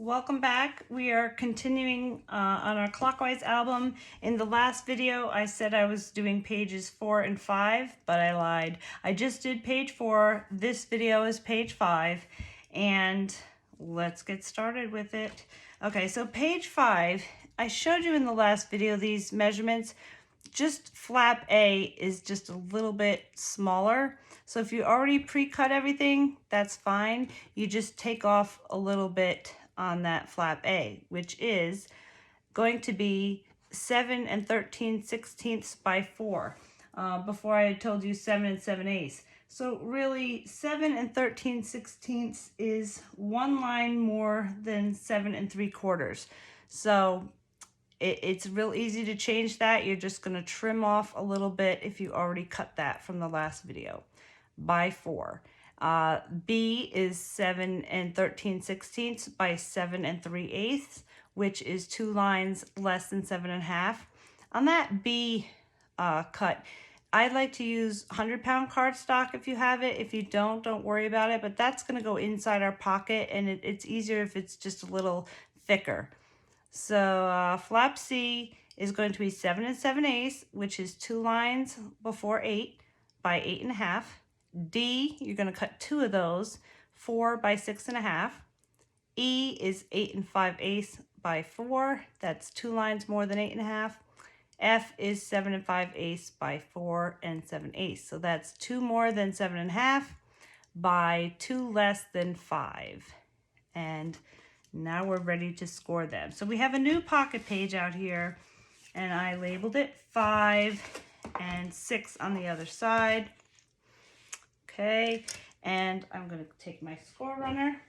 Welcome back. We are continuing on our Clockwise album. In the last video, I said I was doing pages 4 and 5, but I lied. I just did page 4. This video is page 5, and let's get started with it. Okay, so page 5, I showed you in the last video these measurements. Just flap A is just a little bit smaller. So if you already pre-cut everything, that's fine. You just take off a little bit on that flap A, which is going to be 7 13/16 by 4. Before I had told you 7 7/8. So really 7 13/16 is one line more than 7 3/4. So it's real easy to change that. You're just going to trim off a little bit if you already cut that from the last video by 4. B is 7 13/16 by 7 3/8, which is 2 lines less than 7 1/2. On that B cut, I'd like to use 100-pound cardstock if you have it. If you don't worry about it, but that's going to go inside our pocket, and it's easier if it's just a little thicker. So flap C is going to be 7 7/8, which is 2 lines before 8 by 8 1/2. D, you're going to cut 2 of those, 4 by 6 1/2. E is 8 5/8 by 4. That's 2 lines more than 8 1/2. F is 7 5/8 by 4 and 7/8. So that's 2 more than 7 1/2 by 2 less than 5. And now we're ready to score them. So we have a new pocket page out here, and I labeled it 5 and 6 on the other side. Okay, and I'm going to take my score runner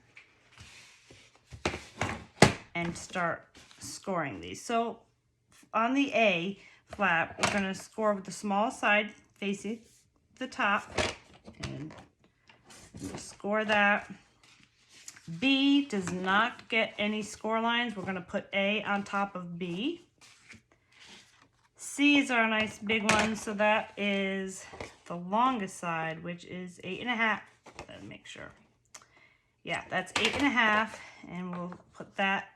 and start scoring these. So on the A flap, we're going to score with the small side facing the top, and score that. B does not get any score lines. We're going to put A on top of B. C is our nice big one, so that is the longest side, which is 8 1/2. Let me make sure. Yeah, that's 8 1/2, and we'll put that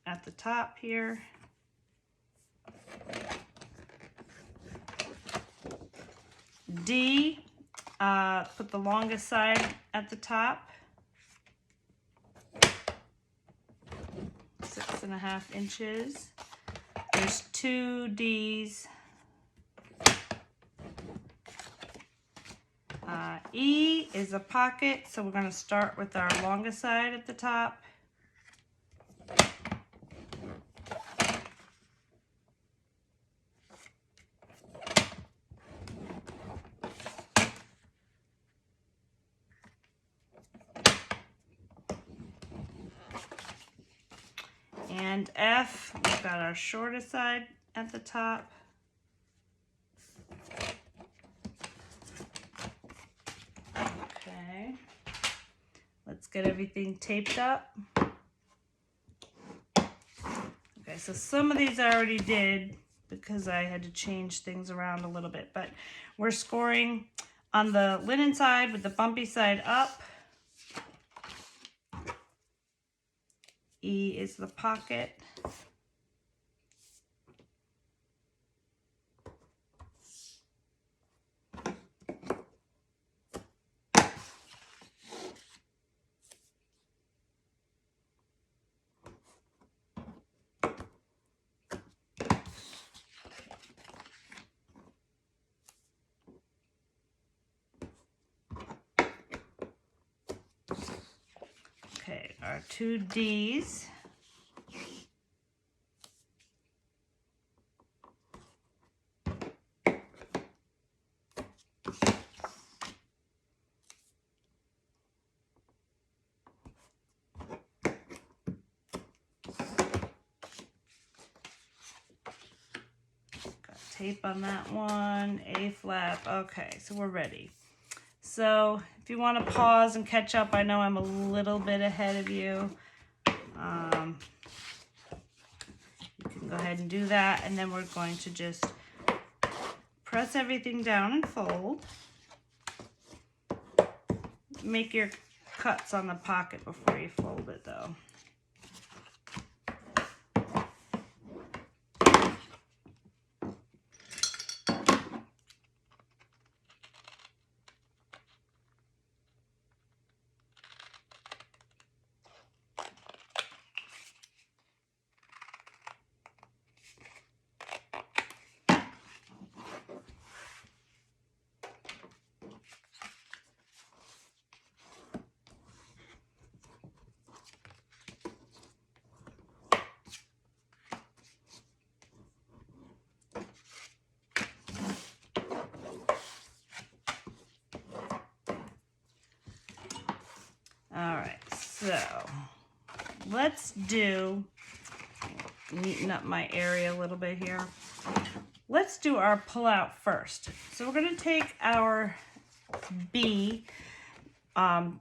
at the top here. D, put the longest side at the top. 6 1/2 inches. There's 2 D's. E is a pocket, so we're going to start with our longest side at the top. And F, we've got our shortest side at the top. Okay, let's get everything taped up. Okay, so some of these I already did because I had to change things around a little bit, but we're scoring on the linen side with the bumpy side up. E is the pocket. Okay, our 2 D's. Got tape on that one, A flap. Okay, so we're ready. So if you want to pause and catch up, I know I'm a little bit ahead of you. You can go ahead and do that, and then we're going to just press everything down and fold. Make your cuts on the pocket before you fold it though. So let's do, neaten up my area a little bit here. Let's do our pullout first. So we're going to take our B,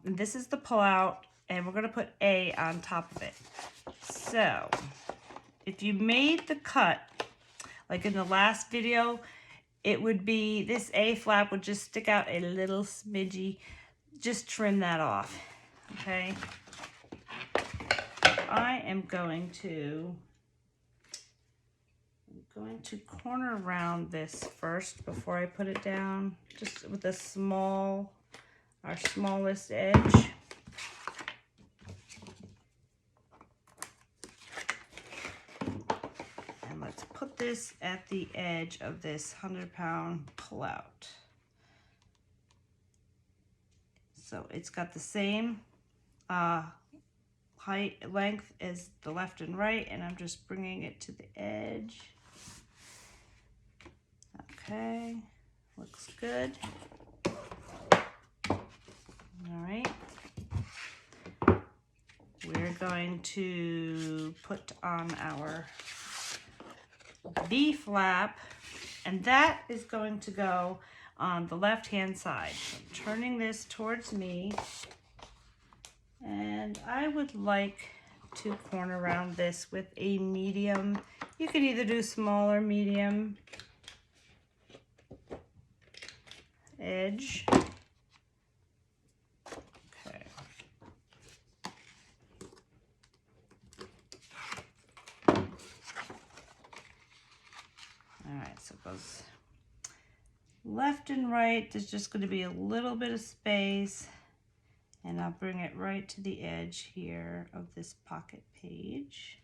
this is the pullout, and we're going to put A on top of it. So if you made the cut, like in the last video, it would be, this A flap would just stick out a little smidgy. Just trim that off, okay? I am going to corner round this first before I put it down, just with our smallest edge. And let's put this at the edge of this 100-pound pullout. So it's got the same length as the left and right, and I'm just bringing it to the edge. Okay, looks good. All right. We're going to put on our B flap, and that is going to go on the left-hand side. So I'm turning this towards me, and I would like to corner around this with a medium. You could either do small or medium edge. Okay. All right, so it goes left and right. There's just going to be a little bit of space, and I'll bring it right to the edge here of this pocket page.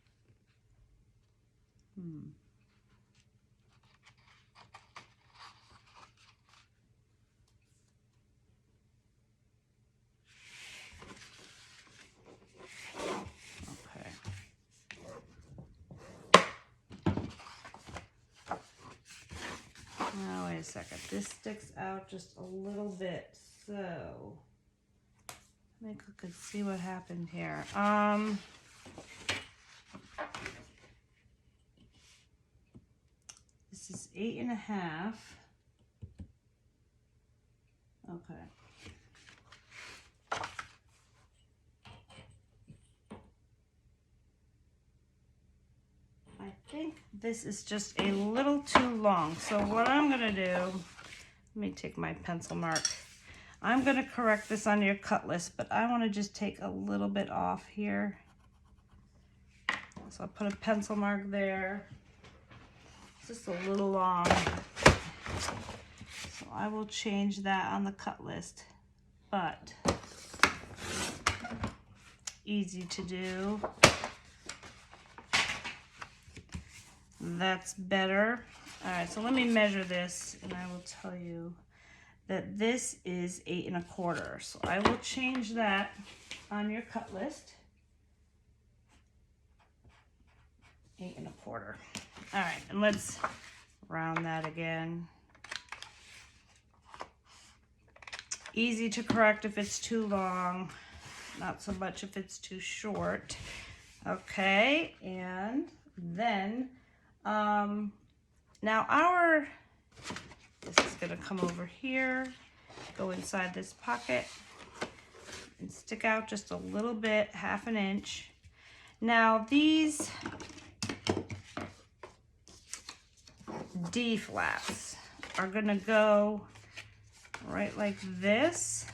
Okay. Now wait a second. This sticks out just a little bit, so I think we could see what happened here. This is 8.5. Okay. I think this is just a little too long. So what I'm gonna do, let me take my pencil mark. I'm gonna correct this on your cut list, but I wanna just take a little bit off here. So I'll put a pencil mark there. It's just a little long. So I will change that on the cut list, but easy to do. That's better. All right, so let me measure this, and I will tell you that this is 8.25. So I will change that on your cut list. 8.25. All right, and let's round that again. Easy to correct if it's too long, not so much if it's too short. Okay, and then now this is gonna come over here, go inside this pocket, and stick out just a little bit, 1/2 inch. Now these D flaps are gonna go right like this.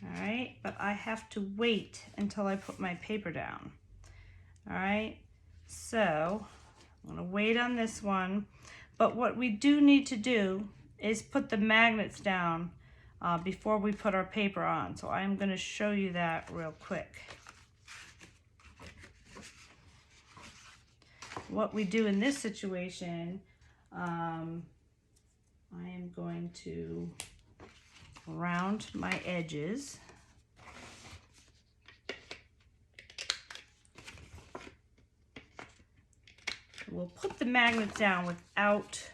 All right, but I have to wait until I put my paper down. All right, so I'm gonna wait on this one, but what we do need to do is put the magnets down before we put our paper on. So I'm gonna show you that real quick. What we do in this situation, I am going to round my edges. We'll put the magnets down without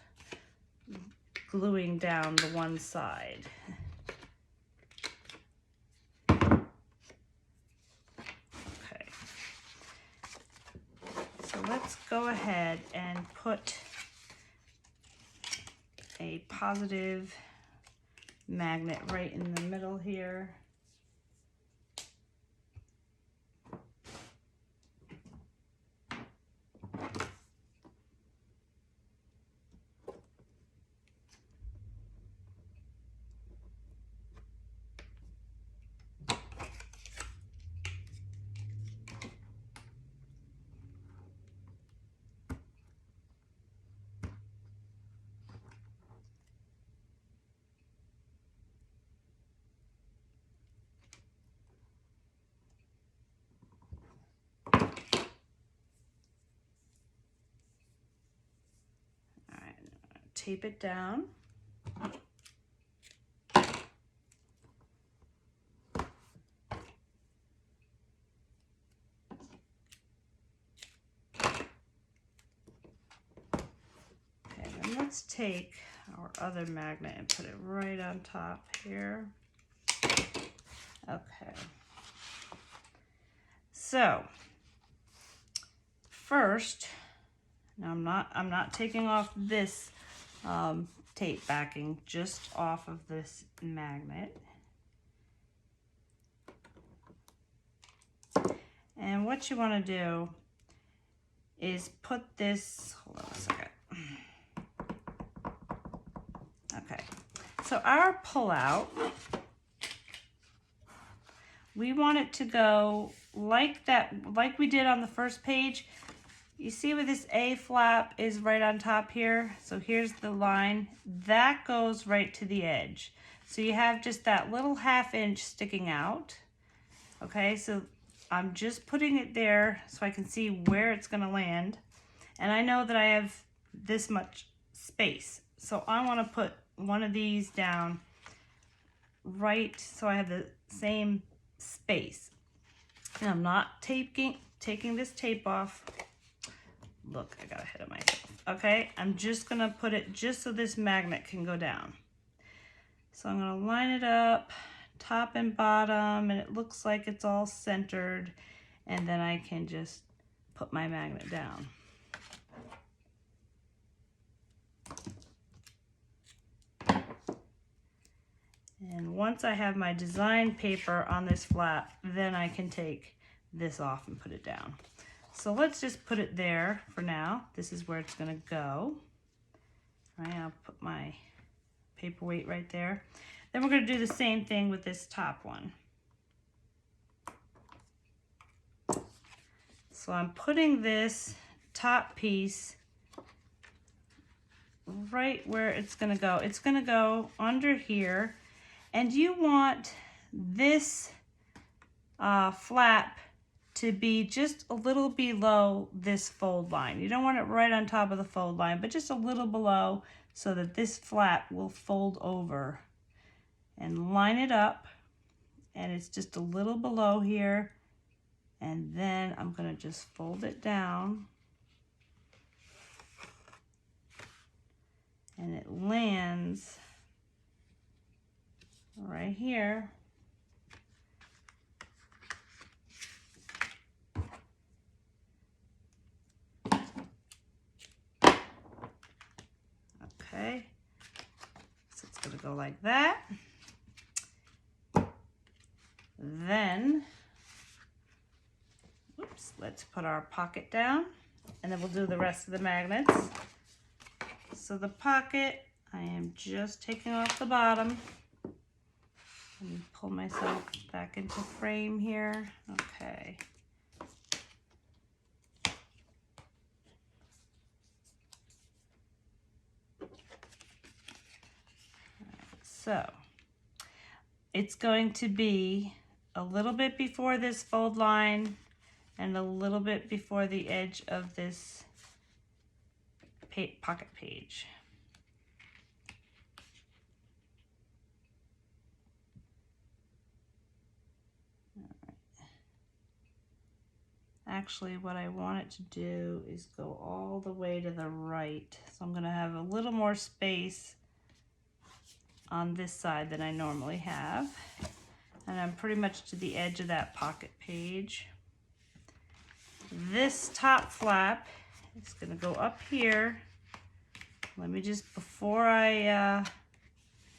gluing down the one side. let's go ahead and put a positive magnet right in the middle here. Tape it down. Okay, then let's take our other magnet and put it right on top here. Okay. So, first, now I'm not taking off this tape backing, just off of this magnet. And what you want to do is put this, hold on a second. Okay, so our pullout, we want it to go like that, like we did on the first page. You see where this A flap is right on top here? So here's the line. That goes right to the edge. So you have just that little 1/2 inch sticking out. Okay, so I'm just putting it there so I can see where it's gonna land. And I know that I have this much space. So I wanna put one of these down right so I have the same space. And I'm not taking this tape off. Look, I got ahead of myself. Okay, I'm just gonna put it just so this magnet can go down. So I'm gonna line it up, top and bottom, and it looks like it's all centered. And then I can just put my magnet down. And once I have my design paper on this flap, then I can take this off and put it down. So let's just put it there for now. This is where it's gonna go. All right, I'll put my paperweight right there. Then we're gonna do the same thing with this top one. So I'm putting this top piece right where it's gonna go. It's gonna go under here, and you want this flap to be just a little below this fold line. You don't want it right on top of the fold line, but just a little below so that this flap will fold over. And line it up, and it's just a little below here. And then I'm gonna just fold it down. And it lands right here. Okay, so it's gonna go like that. Then, oops, let's put our pocket down, and then we'll do the rest of the magnets. So the pocket, I am just taking off the bottom. Let me pull myself back into frame here. Okay. So it's going to be a little bit before this fold line and a little bit before the edge of this pocket page. Actually, what I want it to do is go all the way to the right. So I'm going to have a little more space on this side than I normally have. And I'm pretty much to the edge of that pocket page. This top flap It's gonna go up here. Let me just, before I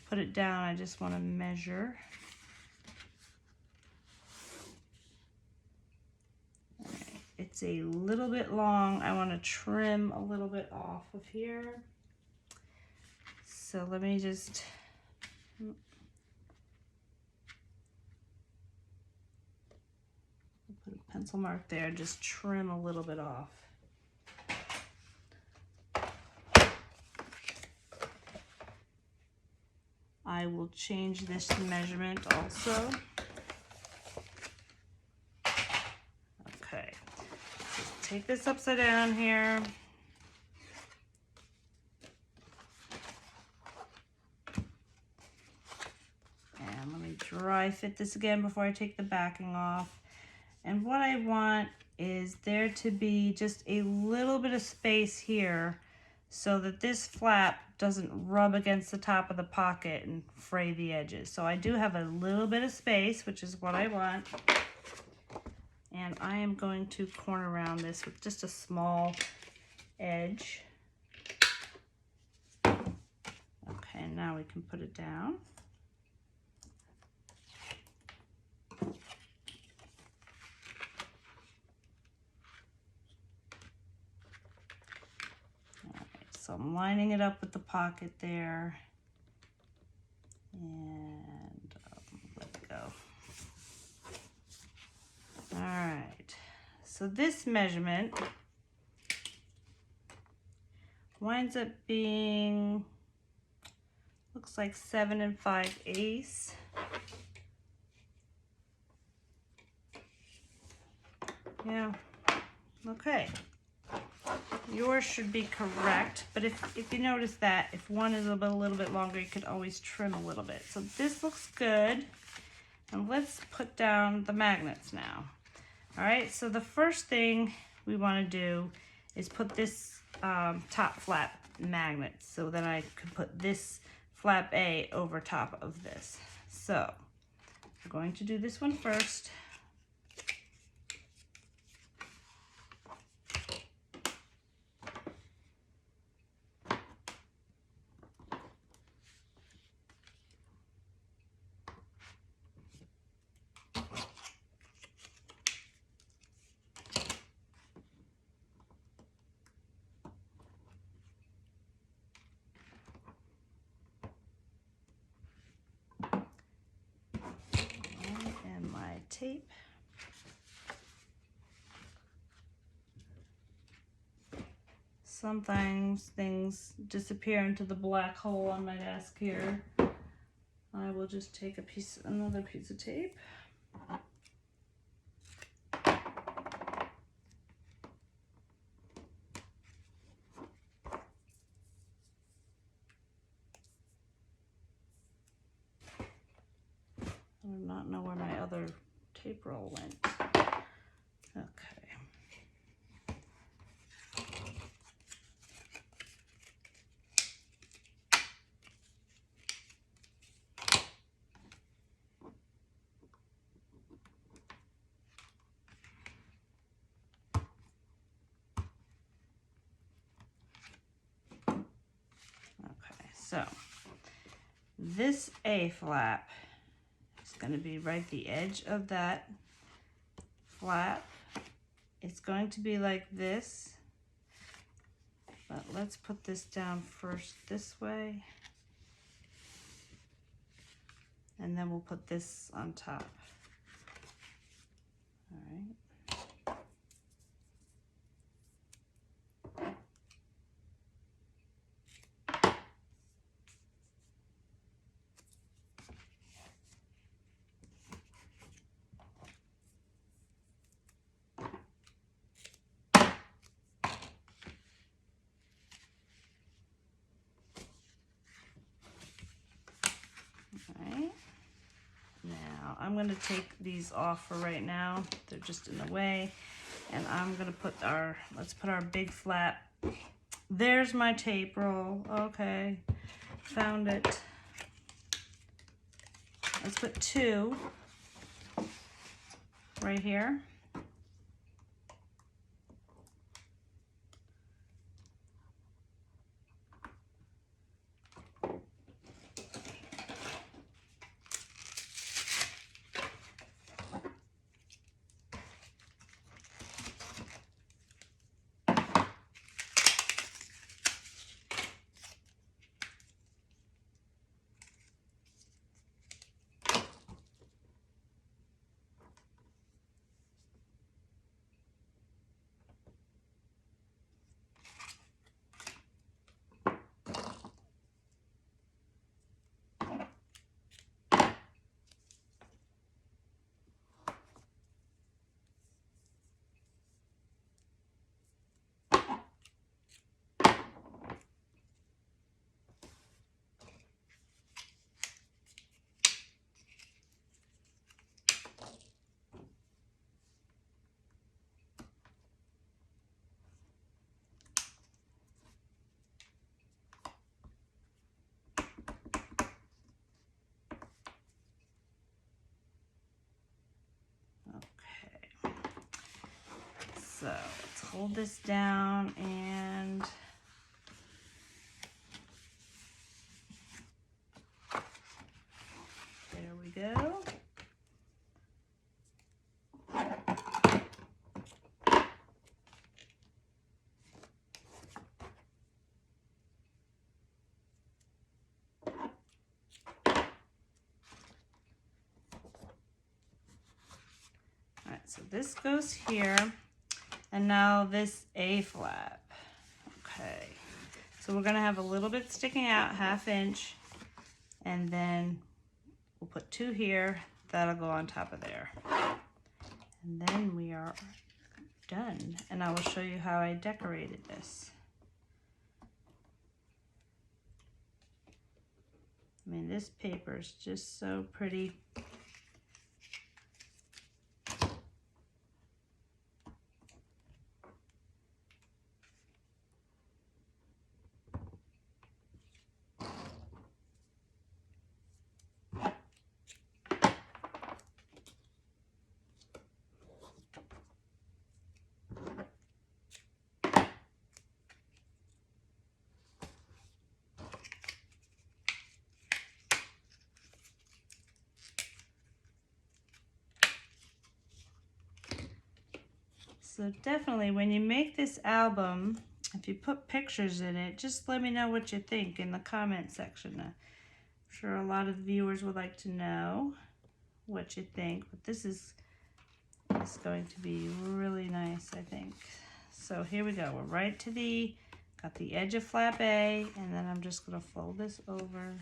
put it down, I just want to measure. All right. It's a little bit long. I want to trim a little bit off of here. So let me just, put a pencil mark there, just trim a little bit off. I will change this measurement also. Okay, so take this upside down here. And let me dry fit this again before I take the backing off. And what I want is there to be just a little bit of space here so that this flap doesn't rub against the top of the pocket and fray the edges. So I do have a little bit of space, which is what I want. And I am going to corner round this with just a small edge. Okay, now we can put it down. So I'm lining it up with the pocket there, and let it go. All right, so this measurement winds up being, looks like 7 5/8. Yeah, okay. Yours should be correct, but if you notice that if one is a little bit longer, you could always trim a little bit. So this looks good. And let's put down the magnets now. All right, so the first thing we want to do is put this top flap magnet, so then I could put this flap A over top of this. So we're going to do this one first. And my tape. Sometimes things disappear into the black hole on my desk here. I will just take another piece of tape. I do not know where my other tape roll went. Okay. So this A flap is going to be right at the edge of that flap. It's going to be like this, but let's put this down first this way, and then we'll put this on top. All right. I'm going to take these off for right now. They're just in the way. And I'm going to put let's put our big flap. There's my tape roll. Okay, found it. Let's put 2 right here. So let's hold this down and there we go. Alright, so this goes here, and now this A flap. Okay, so we're going to have a little bit sticking out, 1/2 inch, and then we'll put 2 here. That'll go on top of there. And then we are done, and I will show you how I decorated this. I mean, this paper is just so pretty. So definitely when you make this album, if you put pictures in it, just let me know what you think in the comment section. I'm sure a lot of viewers would like to know what you think, but this is going to be really nice, I think. So here we go. We're right to got the edge of flap A, and then I'm just going to fold this over.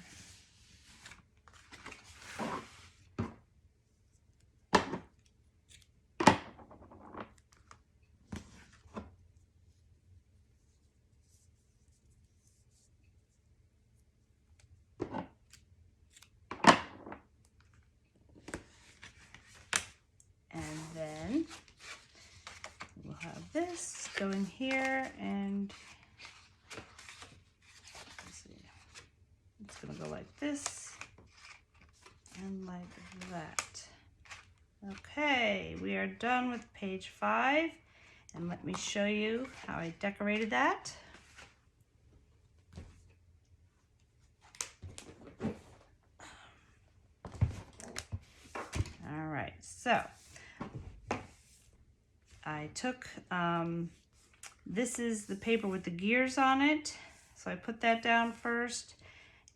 And then we'll have this going here, and let's see, it's going to go like this and like that. Okay, we are done with page 5, and let me show you how I decorated that. All right, so I took, this is the paper with the gears on it, so I put that down first,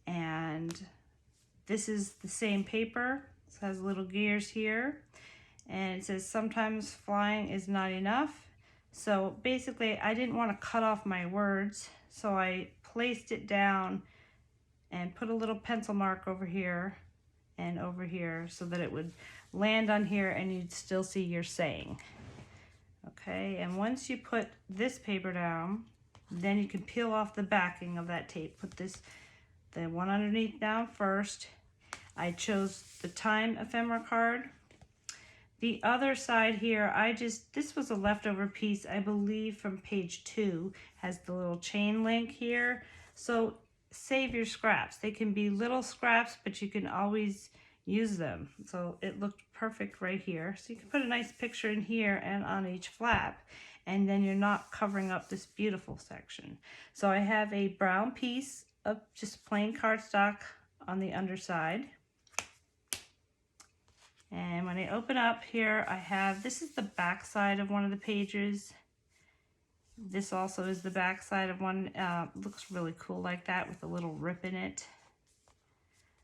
and this is the same paper. It has little gears here, and it says sometimes flying is not enough. So basically I didn't want to cut off my words, so I placed it down and put a little pencil mark over here and over here so that it would land on here and you'd still see your saying. Okay, and once you put this paper down, then you can peel off the backing of that tape. Put the one underneath down first. I chose the time ephemera card. The other side here, this was a leftover piece, I believe from page 2, has the little chain link here. So save your scraps. They can be little scraps, but you can always use them. So it looked perfect right here. So you can put a nice picture in here and on each flap, and then you're not covering up this beautiful section. So I have a brown piece of just plain cardstock on the underside. And when I open up here, this is the back side of one of the pages. This also is the back side of one. Looks really cool like that with a little rip in it.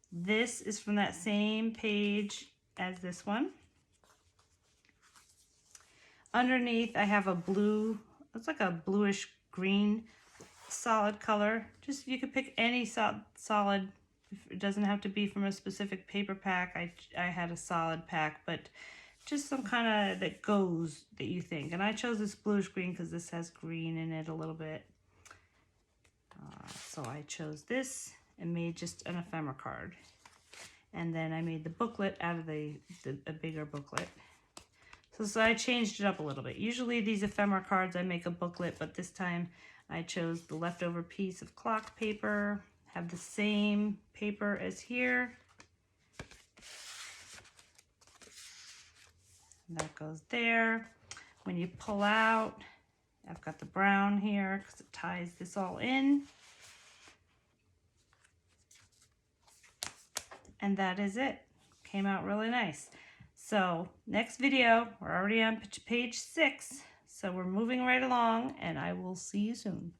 This is from that same page as this one. Underneath, I have a blue, it's like a bluish green solid color. Just, you could pick any solid. It doesn't have to be from a specific paper pack. I had a solid pack, but just some kind of that goes that you think. And I chose this bluish green because this has green in it a little bit. So I chose this and made just an ephemera card. And then I made the booklet out of a bigger booklet. So I changed it up a little bit. Usually these ephemera cards I make a booklet, but this time I chose the leftover piece of clock paper. Have the same paper as here. And that goes there. when you pull out, I've got the brown here because it ties this all in. And that is it. Came out really nice. So next video, we're already on page 6. So we're moving right along, and I will see you soon.